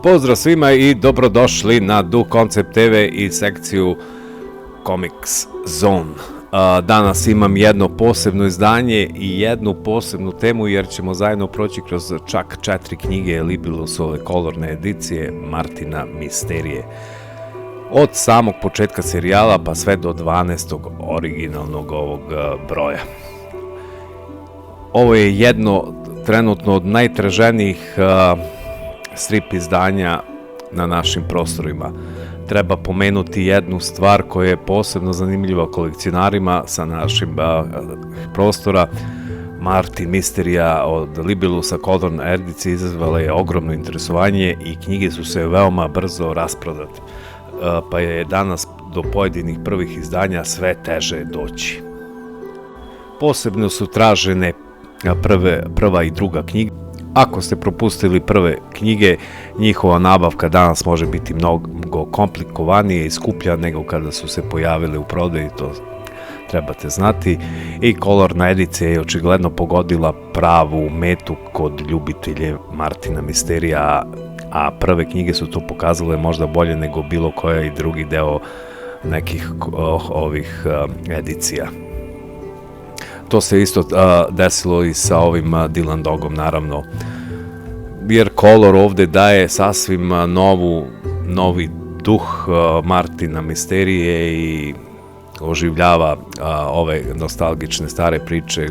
Pozdrav svima i dobrodošli na Du Concept TV i sekciju Comics Zone. Danas imam jedno posebno izdanje i jednu posebnu temu jer ćemo zajedno proći kroz čak 4 knjige Libilusove kolorne edicije Martina Misterije. Od samog početka serijala pa sve do 12. originalnog ovog broja. Ovo je jedno trenutno od najtraženijih strip izdanja na našim prostorima. Treba pomenuti jednu stvar koja je posebno zanimljiva kolekcionarima sa našim prostora. Martin Misterija od Libilusa kolorne edicije izazvala je ogromno interesovanje i knjige su se veoma brzo rasprodate, pa je danas do pojedinih prvih izdanja sve teže doći. Posebno su tražene prva i druga knjiga. Ako ste propustili prve knjige, njihova nabavka danas može biti mnogo komplikovanije i skuplja nego kada su se pojavile u prodaji, to trebate znati. I kolorna edicija je očigledno pogodila pravu metu kod ljubitelje Martina Misterija, a prve knjige su to pokazale možda bolje nego bilo koja i drugi deo nekih ovih edicija. To se isto desilo i sa ovim Dylan Dogom, naravno, jer kolor ovde daje sasvim novi duh Martina Misterije i oživljava ove nostalgične stare priče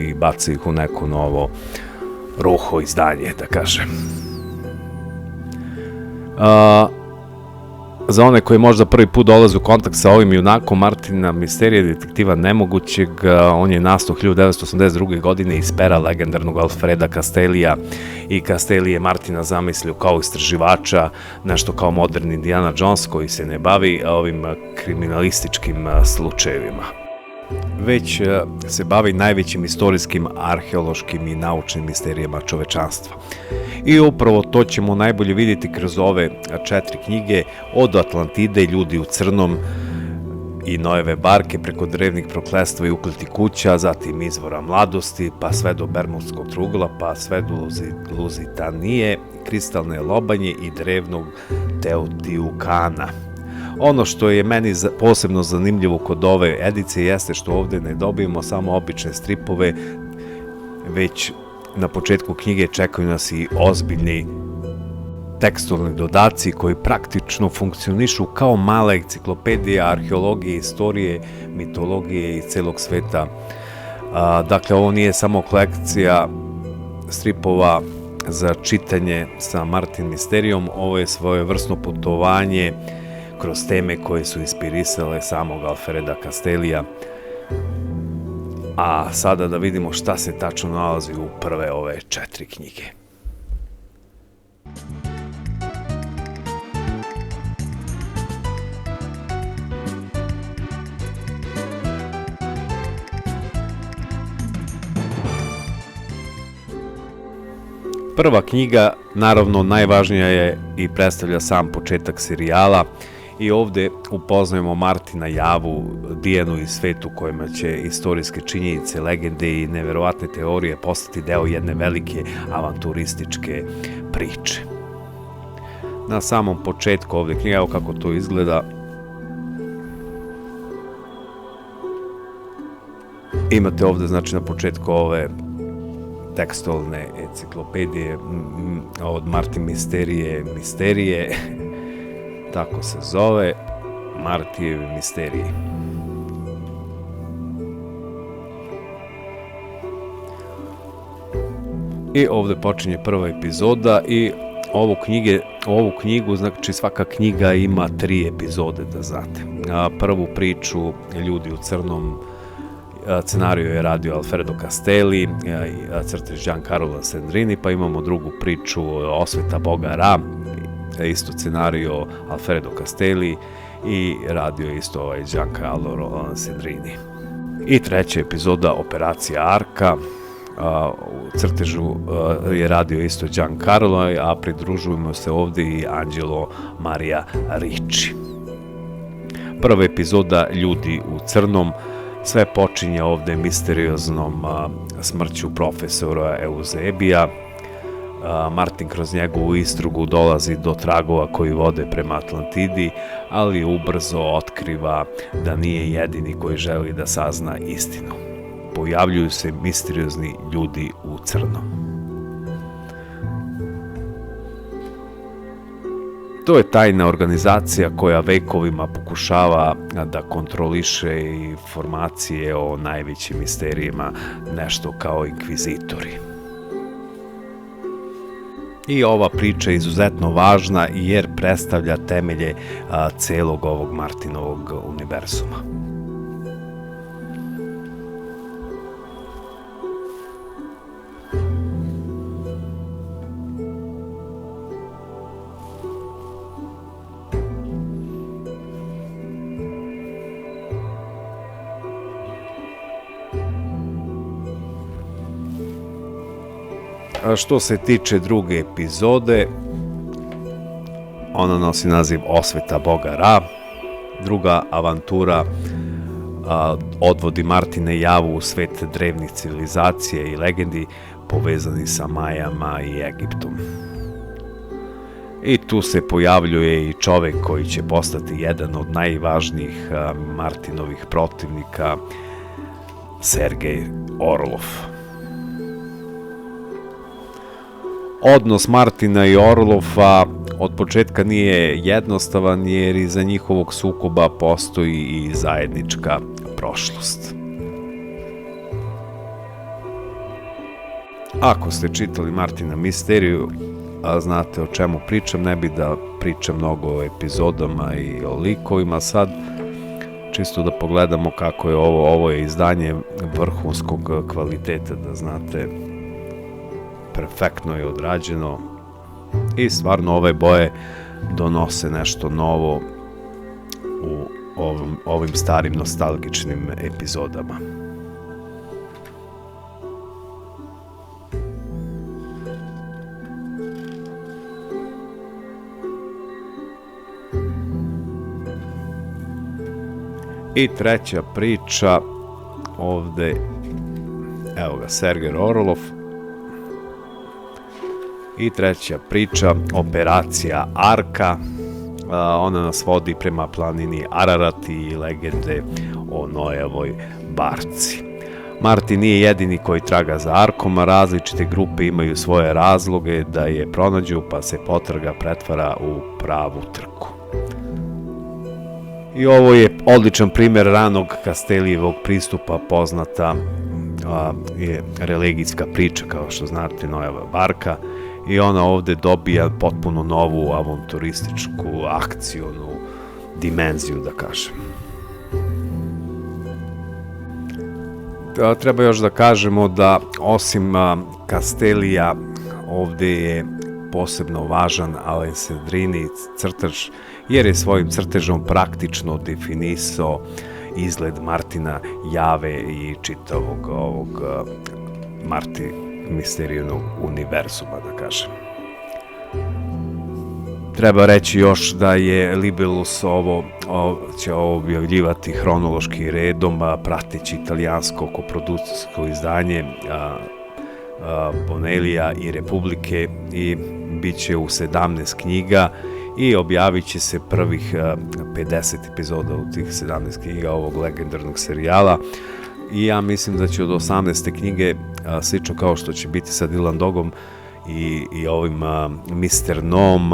i baci ih u neko novo ruho izdanje, da kažem. Za one koji možda prvi put dolaze u kontakt sa ovim junakom Martina Misterije, detektiva nemogućeg, on je nastao 1982. godine iz pera legendarnog Alfreda Castellija i Castelli je Martina zamislio kao istraživača, nešto kao moderni Indiana Jones koji se ne bavi ovim kriminalističkim slučajevima, već se bavi najvećim istorijskim, arheološkim i naučnim misterijama čovečanstva. I upravo to ćemo najbolje vidjeti kroz ove 4 knjige, od Atlantide, Ljudi u crnom i Noeve barke, preko drevnih prokletstva i ukletih kuća, zatim Izvora mladosti, pa sve do Bermudskog trougla, pa sve do Luzitanije, Kristalne lobanje i drevnog Teotihuacana. Ono što je meni posebno zanimljivo kod ove edicije jeste što ovde ne dobijemo samo obične stripove, već na početku knjige čekaju nas i ozbiljni tekstualni dodaci koji praktično funkcionišu kao mala enciklopedija arheologije, istorije, mitologije i celog sveta. Dakle, ovo nije samo kolekcija stripova za čitanje sa Martin Misterijom, ovo je svojevrsno putovanje kroz teme koje su inspirisale samog Alfreda Castellija. A sada da vidimo šta se tačno nalazi u prve ove 4 knjige. Prva knjiga, naravno, najvažnija je i predstavlja sam početak serijala. I ovde upoznajemo Martina Javu, Dijanu i svet u kojima će istorijske činjenice, legende i neverovatne teorije postati deo jedne velike avanturističke priče. Na samom početku ovde knjiga, evo kako to izgleda. Imate ovde, znači, na početku ove tekstualne enciklopedije od Martin Misterije, tako se zove, Martijevi misteriji. I ovde počinje prva epizoda i ovu knjigu, znači svaka knjiga ima 3 epizode, da znate. Prvu priču Ljudi u crnom, scenariju je radio Alfredo Castelli, crtež Giancarlo Sandrini, pa imamo drugu priču Osveta Boga Ra, isto scenario Alfredo Castelli i radio isto Giancarlo Sandrini. I treća epizoda Operacija Arka, u crtežu je radio isto Giancarlo, a pridružujemo se ovde i Angelo Maria Ricci. Prva epizoda Ljudi u crnom, sve počinje ovde misterioznom smrću profesora Eusebija, Martin kroz njegovu istrugu dolazi do tragova koji vode prema Atlantidi, ali ubrzo otkriva da nije jedini koji želi da sazna istinu. Pojavljuju se misteriozni ljudi u crnom. To je tajna organizacija koja vekovima pokušava da kontroliše informacije o najvećim misterijima, nešto kao inkvizitori. I ova priča je izuzetno važna jer predstavlja temelje celog ovog Martinovog univerzuma. Što se tiče druge epizode, ona nosi naziv Osveta Boga Ra. Druga avantura odvodi Martina i Javu u svet drevnih civilizacija i legendi povezani sa Majama i Egiptom. I tu se pojavljuje i čovek koji će postati jedan od najvažnijih Martinovih protivnika, Sergej Orlov. Odnos Martina i Orlova od početka nije jednostavan jer iza njihovog sukoba postoji i zajednička prošlost. Ako ste čitali Martina Misteriju, a znate o čemu pričam, ne bi da pričam mnogo o epizodama i o likovima sad, čisto da pogledamo kako je ovo je izdanje vrhunskog kvaliteta, da znate, perfektno je odrađeno i stvarno ove boje donose nešto novo u ovim starim nostalgičnim epizodama. I treća priča ovde, evo ga, Sergej Orlov. I treća priča, Operacija Arka, ona nas vodi prema planini Ararat i legende o Noevoj barci. Martin nije jedini koji traga za Arkom, a različite grupe imaju svoje razloge da je pronađu, pa se potraga pretvara u pravu trku. I ovo je odličan primjer ranog Castelijevog pristupa, poznata je religijska priča, kao što znate, Noeva barka, i ona ovde dobija potpuno novu avanturističku, akcionu dimenziju, da kažem. Treba još da kažemo da osim Castelija ovde je posebno važan Alessandrini crtež, jer je svojim crtežom praktično definisao izgled Martina, Jave i čitavog ovog misterijonog univerzuma, da kažem. Treba reći još da je Libellus će objavljivati hronološki redom, prateći italijansko koprodukcijsko izdanje Bonelija i Republike, i bit će u 17 knjiga i objavit će se prvih 50 epizoda u tih 17 knjiga ovog legendarnog serijala. I ja mislim da će od 18. knjige, slično kao što će biti sa Dylan Dogom i ovim Mr. Nom,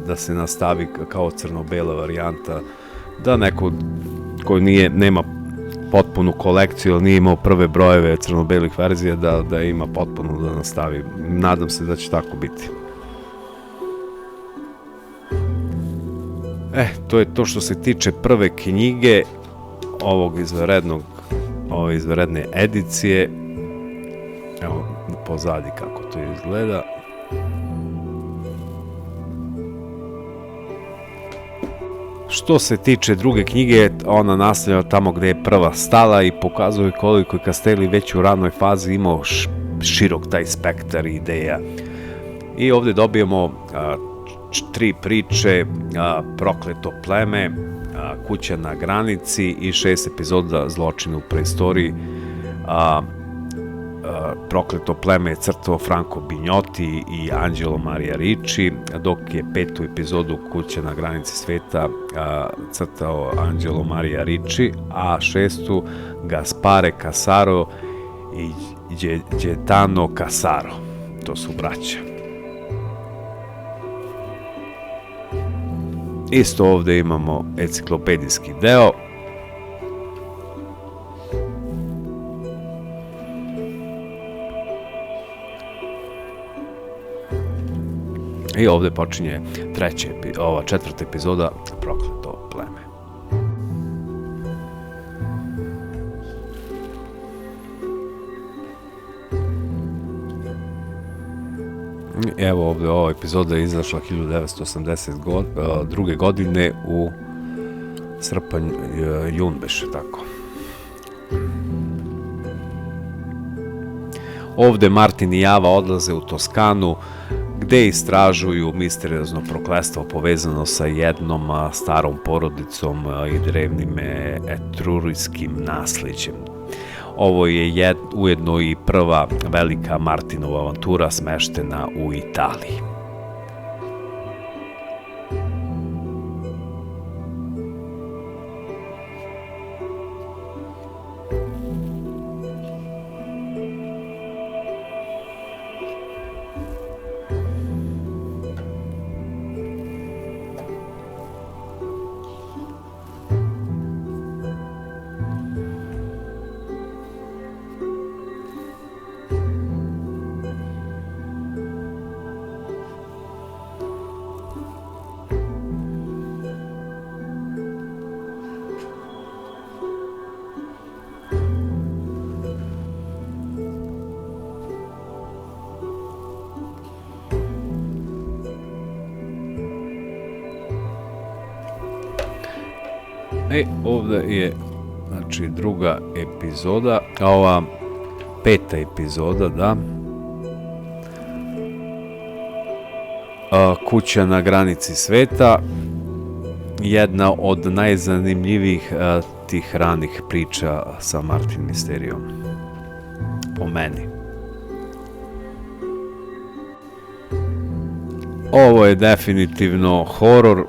da se nastavi kao crno-bela varijanta, da neko koji nema potpunu kolekciju, ali nije imao prve brojeve crno-belih verzija, da ima potpuno da nastavi. Nadam se da će tako biti. To je to što se tiče prve knjige ove izvanredne edicije. Evo pozadi kako to izgleda. Što se tiče druge knjige, ona nastavlja tamo gde je prva stala i pokazuje koliko je Castelli već u ranoj fazi imao širok taj spektar ideja. I ovde dobijemo 3 priče, Prokleto pleme, Kuća na granici i 6 epizoda Zločina u preistoriji. Prokleto pleme je crtao Franco Bignoti i Angelo Maria Ricci, dok je 5. epizodu Kuća na granici sveta crtao Angelo Maria Ricci, a 6. Gaspare Casaro i Gaetano Casaro. To su braća. Isto ovde imamo enciklopedijski deo. I ovde počinje četvrta epizoda Prokleto pleme. Evo ovde ova epizoda je izašla 1982. godine u srpanj, jun beše tako. Ovde Martin i Java odlaze u Toskanu, gde istražuju misteriozno prokletstvo povezano sa jednom starom porodicom i drevnim etrurijskim nasleđem. Ovo je ujedno i prva velika Martinova avantura smeštena u Italiji. Ovde je druga epizoda, a ova 5. epizoda, da. Kuća na granici sveta, jedna od najzanimljivijih tih ranih priča sa Martin Misterijom, po meni. Ovo je definitivno horor,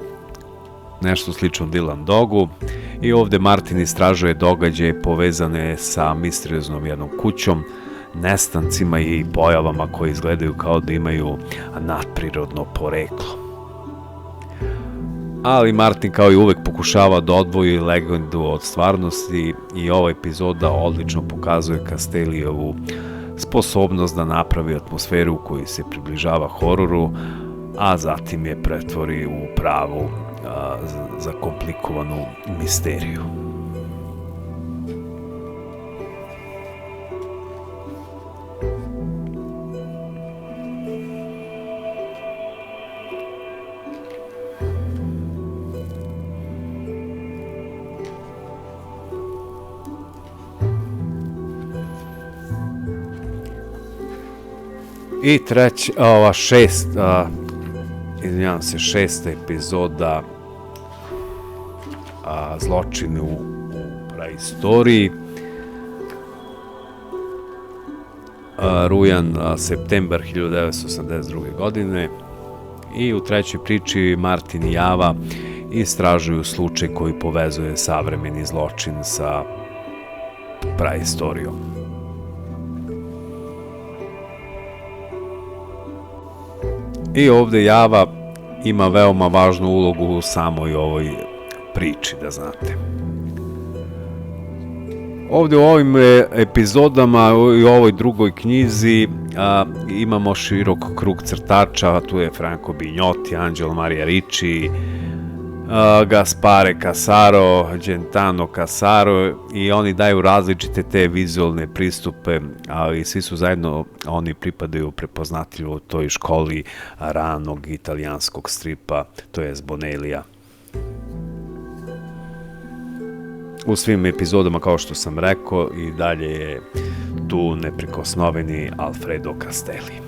nešto slično Dylan Dogu, i ovde Martin istražuje događaje povezane sa misterioznom jednom kućom, nestancima i pojavama koje izgledaju kao da imaju nadprirodno poreklo. Ali Martin kao i uvek pokušava da odvoji legendu od stvarnosti i ova epizoda odlično pokazuje Castelliovu sposobnost da napravi atmosferu koji se približava hororu, a zatim je pretvori u pravu zakomplikovanu misteriju. I šesta epizoda Zločini u praistoriji, rujan, septembar 1982. godine, i u trećoj priči Martin i Java istražuju slučaj koji povezuje savremeni zločin sa praistorijom. I ovde Java ima veoma važnu ulogu u samoj ovoj priči, da znate. Ovde u ovim epizodama i u ovoj drugoj knjizi imamo širok krug crtača, tu je Franco Bignoti, Angelo Maria Ricci, Gaspare Casaro, Gaetano Casaro, i oni daju različite te vizualne pristupe, ali svi su zajedno, oni pripadaju prepoznatljivo toj školi ranog italijanskog stripa, to je Bonellija. U svim epizodama, kao što sam rekao, i dalje je tu neprikosnoveni Alfredo Castelli.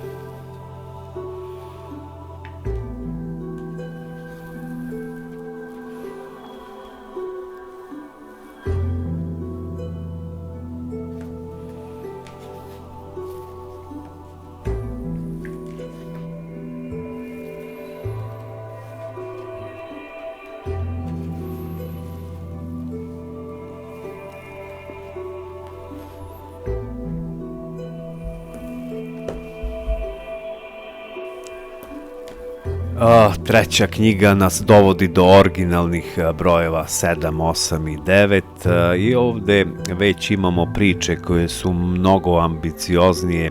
Treća knjiga nas dovodi do originalnih brojeva 7, 8 i 9 i ovde već imamo priče koje su mnogo ambicioznije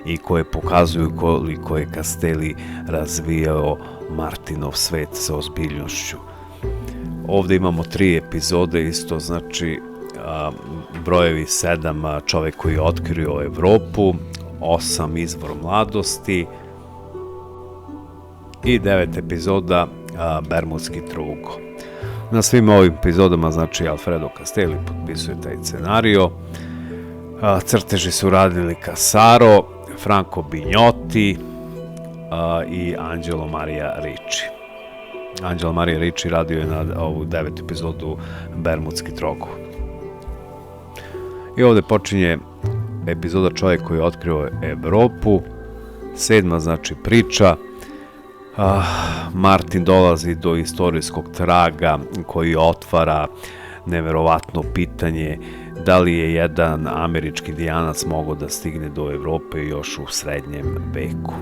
i koje pokazuju koliko je Castelli razvijao Martinov svet sa ozbiljnošću. Ovde imamo 3 epizode, isto znači brojevi 7, čovek koji je otkrio Evropu, 8, izvor mladosti i 9 epizoda, Bermudski trougo. Na svim ovim epizodama, znači, Alfredo Castelli potpisuje taj scenario. Crteži su radili Casaro, Franco Bignotti i Angelo Maria Ricci. Angelo Maria Ricci radio je na ovu 9 epizodu Bermudski trougo. I ovde počinje epizoda čovjek koji je otkrio Evropu, 7. znači priča. Martin dolazi do istorijskog traga koji otvara neverovatno pitanje da li je jedan američki indijanac mogao da stigne do Evrope još u srednjem veku.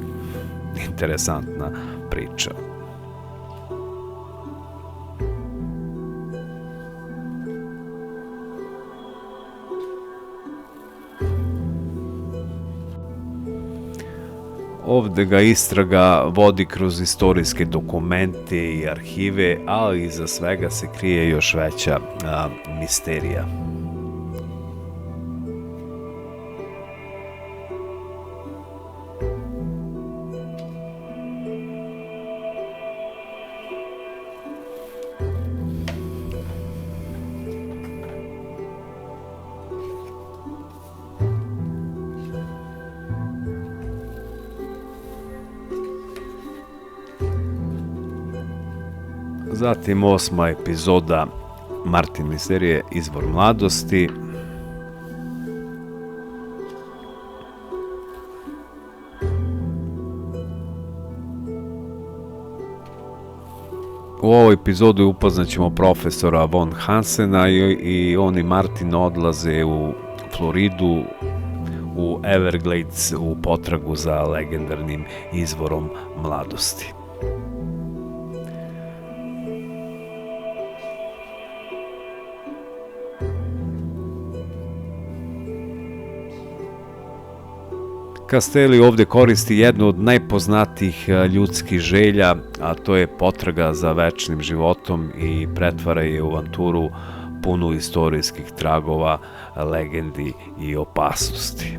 Interesantna priča. Ovde ga istraga vodi kroz istorijske dokumente i arhive, ali iza svega se krije još veća misterija. Zatim 8. epizoda Martin serije Izvor mladosti. U ovoj epizodi upoznaćemo profesora Von Hansena i on i Martin odlaze u Floridu, u Everglades, u potragu za legendarnim izvorom mladosti. Castelli ovde koristi jednu od najpoznatijih ljudskih želja, a to je potraga za večnim životom i pretvara je u avanturu punu istorijskih tragova, legendi i opasnosti.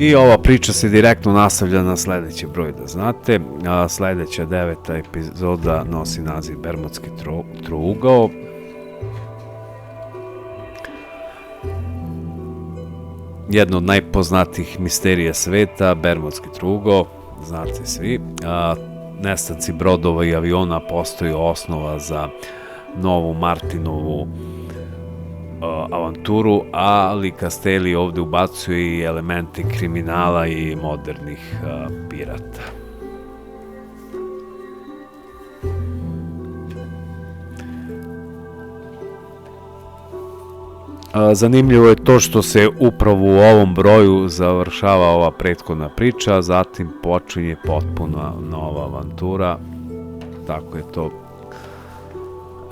I ova priča se direktno nastavlja na sledeći broj, da znate. Sledeća 9. epizoda nosi naziv Bermudski trougao. Jedna od najpoznatijih misterija sveta, Bermudski trougao, znate svi. Nestanci brodova i aviona postoji osnova za novu Martinovu avanturu, ali Castelli ovde ubacuje i elemente kriminala i modernih pirata. Zanimljivo je to što se upravo u ovom broju završava ova prethodna priča, zatim počinje potpuno nova avantura, tako je to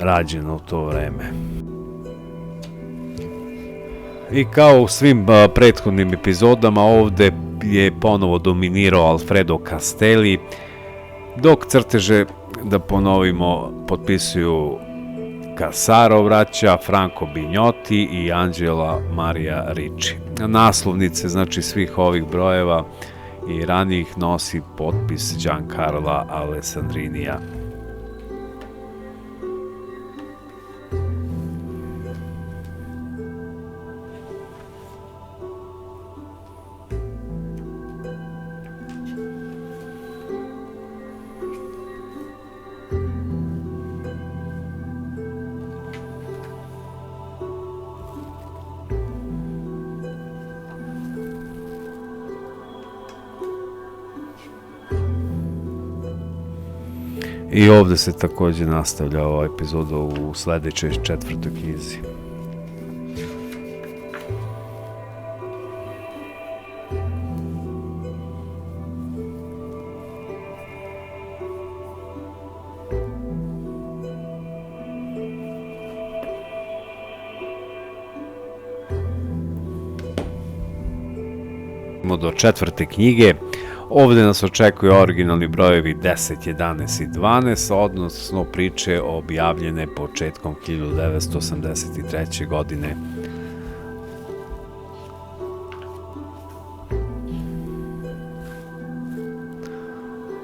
rađeno u to vreme. I kao u svim prethodnim epizodama, ovde je ponovo dominirao Alfredo Castelli, dok crteže, da ponovimo, potpisuju Casaro vraća, Franco Bignotti i Angelo Maria Ricci. Naslovnice, znači, svih ovih brojeva i ranijih nosi potpis Giancarla Alessandrinija. I ovde se takođe nastavlja ova epizoda u sledećoj 4. knjizi. Do 4. knjige. Ovde nas očekuju originalni brojevi 10, 11 i 12, odnosno priče objavljene početkom 1983. godine.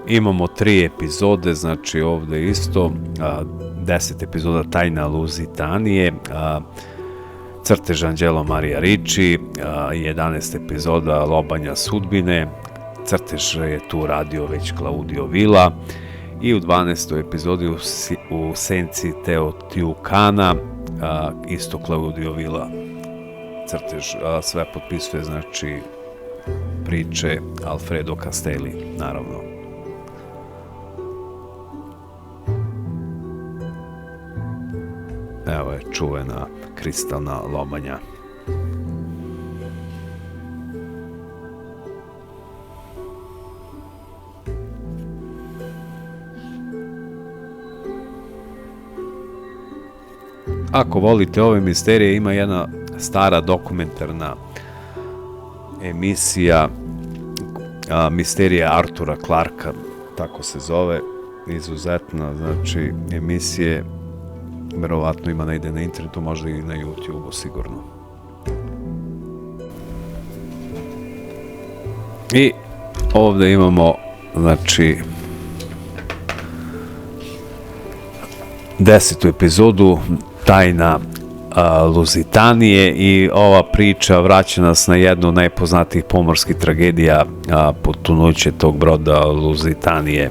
Imamo 3 epizode, znači ovde isto 10 epizoda Tajna Luzitanije, crtež Anđelo Marija Ricci, 11 epizoda Lobanja sudbine, crtež je tu radio već Claudio Villa i u 12. epizodi u senci Teotihuacana, isto Claudio Villa crtež, sve potpisuje znači priče Alfredo Castelli, naravno. Evo je čuvena kristalna lobanja. Ako volite ove misterije, ima jedna stara dokumentarna emisija Misterije Artura Clarka, tako se zove, izuzetna, znači emisije, verovatno ima negde na internetu, možda i na YouTube-u sigurno. I ovde imamo, znači, 10. epizodu Tajna Luzitanije i ova priča vraća nas na jednu od najpoznatijih pomorskih tragedija, potonuće tog broda Luzitanije.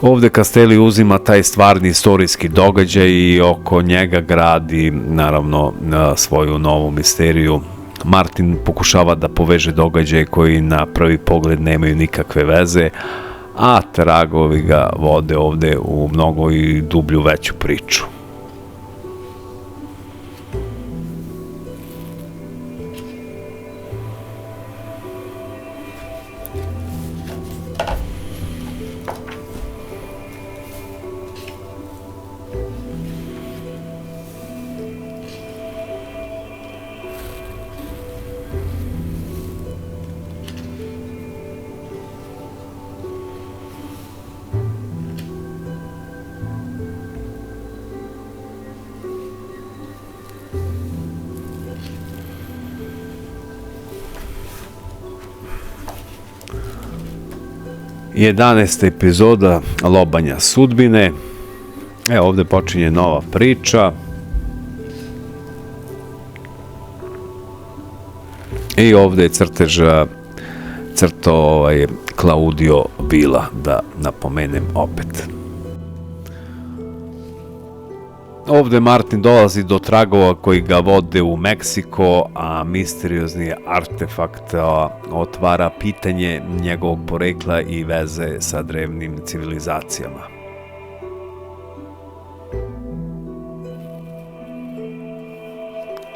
Ovde Castelli uzima taj stvarni istorijski događaj i oko njega gradi, naravno, svoju novu misteriju. Martin pokušava da poveže događaje koji na prvi pogled nemaju nikakve veze, a tragovi ga vode ovde u mnogo i dublju veću priču. I 11. epizoda Lobanja sudbine. Evo ovde počinje nova priča. I ovde je crtež crtao Claudio Villa, da napomenem opet. Ovde Martin dolazi do tragova koji ga vode u Meksiko, a misteriozni artefakt otvara pitanje njegovog porekla i veze sa drevnim civilizacijama.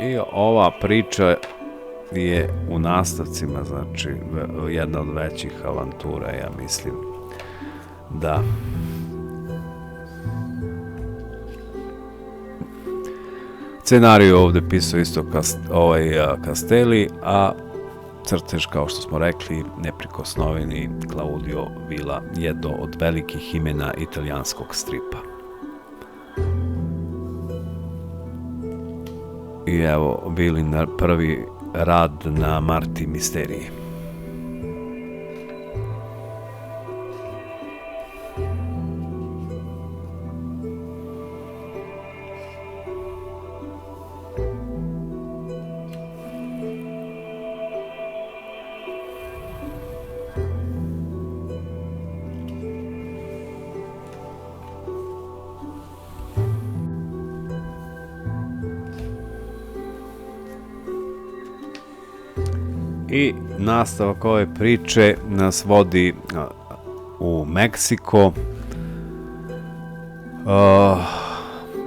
I ova priča je u nastavcima, znači jedna od većih avantura, ja mislim, da. Scenariju ovde pisao isto Castelli, a crtež, kao što smo rekli, neprikosnoveni Claudio Villa, jedno od velikih imena italijanskog stripa. I evo, Villin prvi rad na Marti misteriji. I nastavak ove priče nas vodi u Meksiko.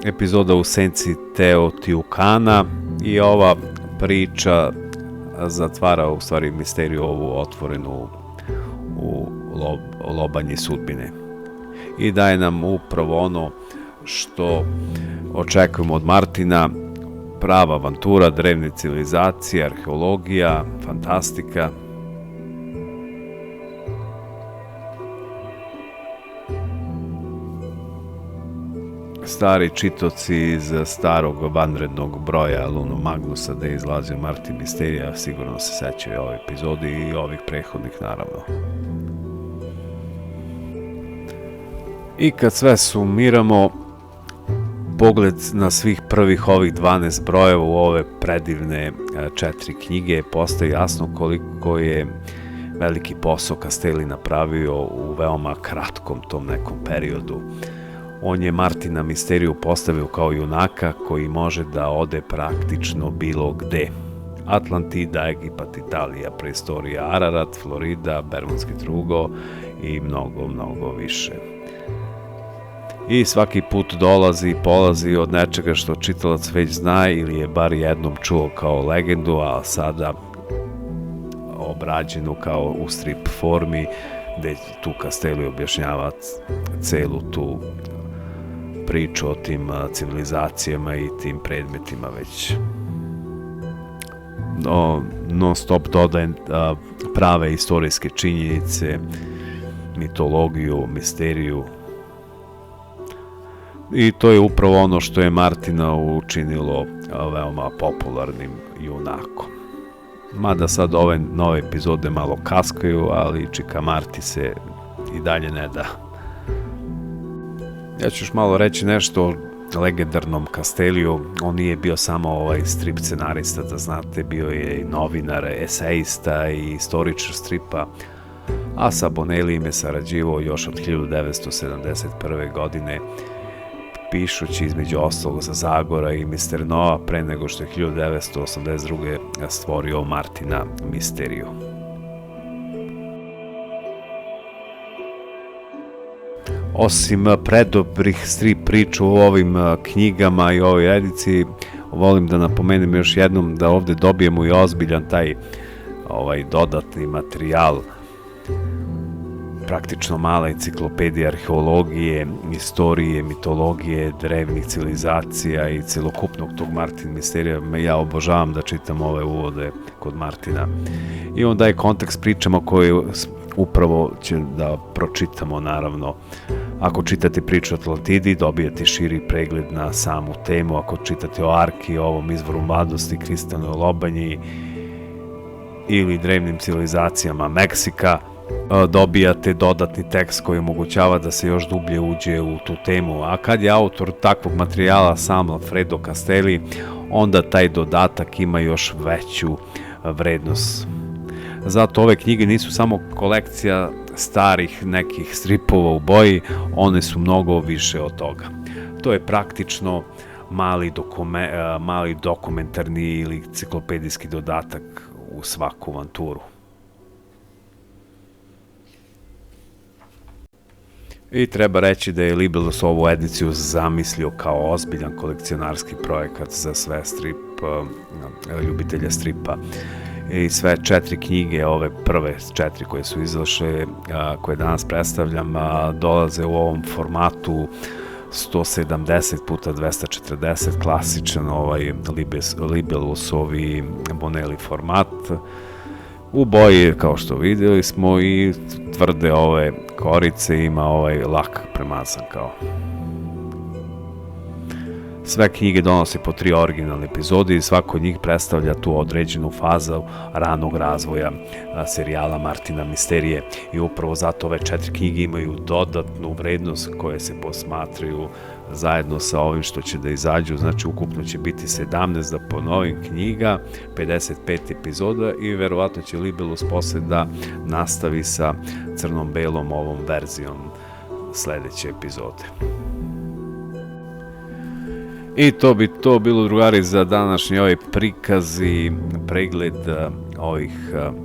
Epizoda u senci Teotihuacana i ova priča zatvara u stvari misteriju ovu otvorenu u lobanji sudbine i daje nam upravo ono što očekujemo od Martina: prava avantura, drevne civilizacije, arheologija, fantastika. Stari čitoci iz starog vanrednog broja Luno Magnusa gde je izlazio Martin Misterija sigurno se sećaju ove epizode i ovih prethodnih naravno. I kad sve sumiramo, pogled na svih prvih ovih 12 brojeva u ove predivne 4 knjige postaje jasno koliko je veliki posao Castelli napravio u veoma kratkom tom nekom periodu. On je Martina Misteriju postavio kao junaka koji može da ode praktično bilo gde. Atlantida, Egipat, Italija, preistorija, Ararat, Florida, Bermudski trugo i mnogo više. I svaki put dolazi i polazi od nečega što čitalac već zna ili je bar jednom čuo kao legendu, a sada obrađenu kao u strip formi, gde tu Castelli objašnjava celu tu priču o tim civilizacijama i tim predmetima već. Non stop dodaje prave istorijske činjenice, mitologiju, misteriju. I to je upravo ono što je Martina učinilo veoma popularnim junakom. Mada sad ove nove epizode malo kaskaju, ali Čika Marti se i dalje ne da. Ja ću još malo reći nešto o legendarnom Castelliju. On nije bio samo strip scenarista, da znate, bio je i novinar, esejista i istoričar stripa, a sa Bonellijem je sarađivao još od 1971. godine, pišući između ostalog za Zagora i Mr. Noa pre nego što je 1982. stvorio Martina Misteriju. Osim predobrih strip priča u ovim knjigama i ovoj ediciji, volim da napomenem još jednom da ovde dobijemo i ozbiljan taj dodatni materijal, praktično mala enciklopedija arheologije, istorije, mitologije, drevnih civilizacija i celokupnog tog Martin Misterija. Ja obožavam da čitam ove uvode kod Martina. I on daje kontekst pričama koje upravo će da pročitamo, naravno. Ako čitate priču o Atlantidi, dobijate širi pregled na samu temu. Ako čitate o Arki, o ovom izvoru mladosti, kristalnoj lobanji ili drevnim civilizacijama Meksika, dobijate dodatni tekst koji omogućava da se još dublje uđe u tu temu. A kad je autor takvog materijala sam Alfredo Castelli, onda taj dodatak ima još veću vrednost. Zato ove knjige nisu samo kolekcija starih nekih stripova u boji, one su mnogo više od toga. To je praktično mali dokumentarni ili enciklopedijski dodatak u svaku avanturu. I treba reći da je Libellus ovu ediciju zamislio kao ozbiljan kolekcionarski projekat za sve ljubitelja stripa. I sve 4 knjige, ove prve 4 koje su izašle, koje danas predstavljam, dolaze u ovom formatu 170 puta 240, klasičan Libellusovi Bonelli format. U boji, kao što vidjeli smo, i tvrde ove korice, ima lak premazan kao. Sve knjige donose po 3 originalne epizode i svako od njih predstavlja tu određenu fazu ranog razvoja serijala Martina Misterije i upravo zato ove 4 knjige imaju dodatnu vrednost koje se posmatraju zajedno sa ovim što će da izađu, znači ukupno će biti 17 da ponovim knjiga, 55 epizoda i verovatno će Libellus posle da nastavi sa crnom-belom ovom verzijom sledeće epizode. I to bi to bilo, drugari, za današnji ovaj prikaz i pregled ovih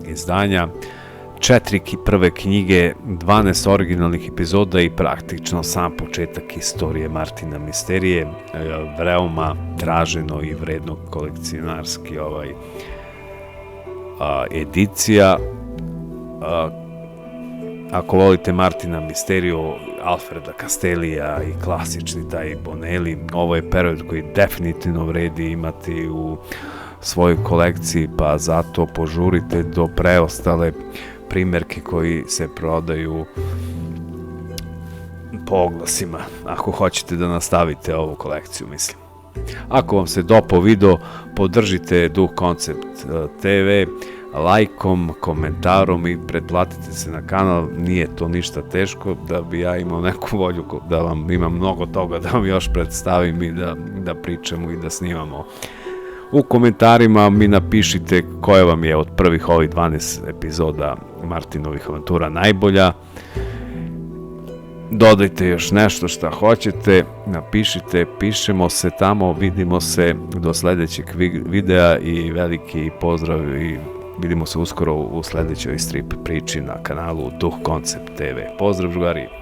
izdanja. 4 prve knjige, 12 originalnih epizoda i praktično sam početak istorije Martina Misterije, veoma traženo i vredno kolekcionarski edicija. Ako volite Martina Misteriju, Alfreda Castellija i klasični taj Bonelli, ovo je period koji definitivno vredi imati u svojoj kolekciji, pa zato požurite do preostale primjerke koji se prodaju po oglasima, ako hoćete da nastavite ovu kolekciju, mislim. Ako vam se dopao video, podržite Duh Koncept TV lajkom, komentarom i pretplatite se na kanal, nije to ništa teško, da bi ja imao neku volju da vam imam mnogo toga da vam još predstavim i da pričamo i da snimamo. U komentarima mi napišite koja vam je od prvih ovih 12 epizoda Martinovih avantura najbolja. Dodajte još nešto šta hoćete, napišite, pišemo se tamo, vidimo se do sledećeg videa i veliki pozdrav i vidimo se uskoro u sledećoj strip priči na kanalu Duh Koncept TV. Pozdrav, drugari!